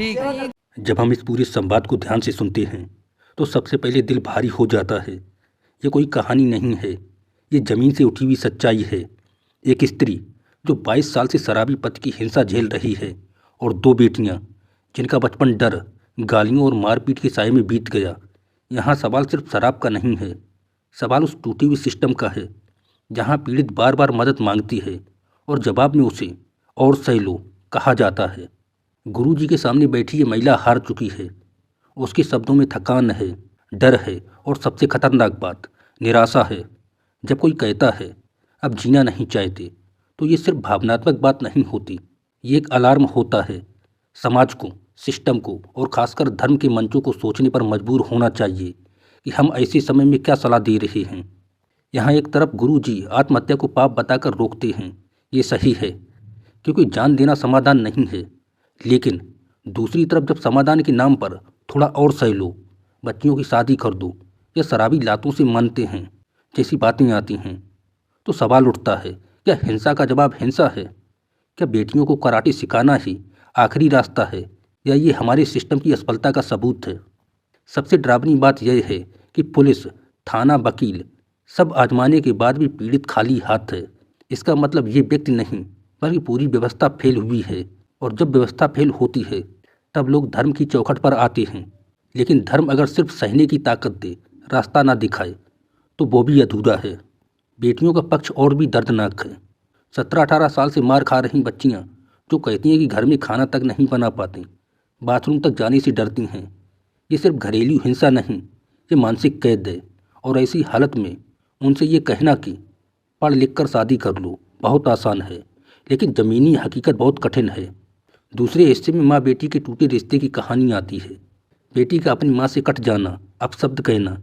ठीक है। जब हम इस पूरे संवाद को ध्यान से सुनते हैं तो सबसे पहले दिल भारी हो जाता है। ये कोई कहानी नहीं है, ये ज़मीन से उठी हुई सच्चाई है। एक स्त्री जो 22 साल से शराबी पति की हिंसा झेल रही है और 2 बेटियां जिनका बचपन डर, गालियों और मारपीट के साए में बीत गया। यहाँ सवाल सिर्फ शराब का नहीं है, सवाल उस टूटी हुई सिस्टम का है जहाँ पीड़ित बार बार मदद मांगती है और जवाब में उसे और सह लो कहा जाता है। गुरु जी के सामने बैठी ये महिला हार चुकी है। उसके शब्दों में थकान है, डर है और सबसे खतरनाक बात निराशा है। जब कोई कहता है अब जीना नहीं चाहते तो ये सिर्फ भावनात्मक बात नहीं होती, ये एक अलार्म होता है। समाज को, सिस्टम को और खासकर धर्म के मंचों को सोचने पर मजबूर होना चाहिए कि हम ऐसे समय में क्या सलाह दे रहे हैं। यहाँ एक तरफ गुरु जी आत्महत्या को पाप बताकर रोकते हैं, ये सही है क्योंकि जान देना समाधान नहीं है। लेकिन दूसरी तरफ जब समाधान के नाम पर थोड़ा और सह लो, बच्चियों की शादी कर दो या शराबी लातों से मानते हैं जैसी बातें आती हैं तो सवाल उठता है, क्या हिंसा का जवाब हिंसा है? क्या बेटियों को कराटे सिखाना ही आखिरी रास्ता है या ये हमारे सिस्टम की असफलता का सबूत है? सबसे डरावनी बात यह है कि पुलिस, थाना, वकील सब आजमाने के बाद भी पीड़ित खाली हाथ है। इसका मतलब ये व्यक्ति नहीं बल्कि पूरी व्यवस्था फेल हुई है। और जब व्यवस्था फेल होती है तब लोग धर्म की चौखट पर आते हैं। लेकिन धर्म अगर सिर्फ सहने की ताकत दे, रास्ता ना दिखाए तो वो भी अधूरा है। बेटियों का पक्ष और भी दर्दनाक है। 17-18 साल से मार खा रही बच्चियां जो कहती हैं कि घर में खाना तक नहीं बना पाती, बाथरूम तक जाने से डरती हैं। ये सिर्फ घरेलू हिंसा नहीं, ये मानसिक कैद है। और ऐसी हालत में उनसे ये कहना कि पढ़ लिख कर शादी कर लो बहुत आसान है, लेकिन ज़मीनी हकीकत बहुत कठिन है। दूसरे हिस्से में माँ बेटी के टूटे रिश्ते की कहानी आती है। बेटी का अपनी माँ से कट जाना, अपशब्द कहना,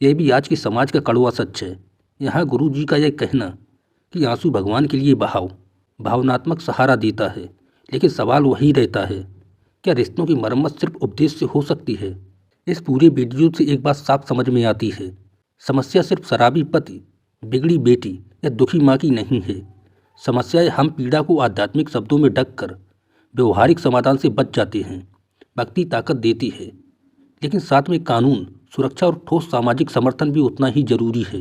यह भी आज के समाज का कड़वा सच है। यहाँ गुरु जी का यह कहना कि आंसू भगवान के लिए बहाओ भावनात्मक सहारा देता है। लेकिन सवाल वही रहता है, क्या रिश्तों की मरम्मत सिर्फ उपदेश से हो सकती है? इस पूरे वीडियो से एक बात साफ समझ में आती है, समस्या सिर्फ शराबी पति, बिगड़ी बेटी या दुखी माँ की नहीं है। समस्या है हम पीड़ा को आध्यात्मिक शब्दों में ढककर व्यवहारिक समाधान से बच जाते हैं। भक्ति ताकत देती है, लेकिन साथ में कानून, सुरक्षा और ठोस सामाजिक समर्थन भी उतना ही जरूरी है।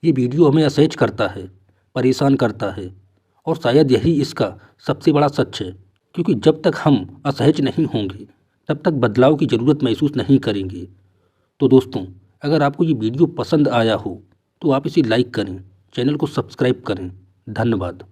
ये वीडियो हमें असहज करता है, परेशान करता है और शायद यही इसका सबसे बड़ा सच है, क्योंकि जब तक हम असहज नहीं होंगे तब तक बदलाव की ज़रूरत महसूस नहीं करेंगे। तो दोस्तों, अगर आपको ये वीडियो पसंद आया हो तो आप इसे लाइक करें, चैनल को सब्सक्राइब करें। धन्यवाद।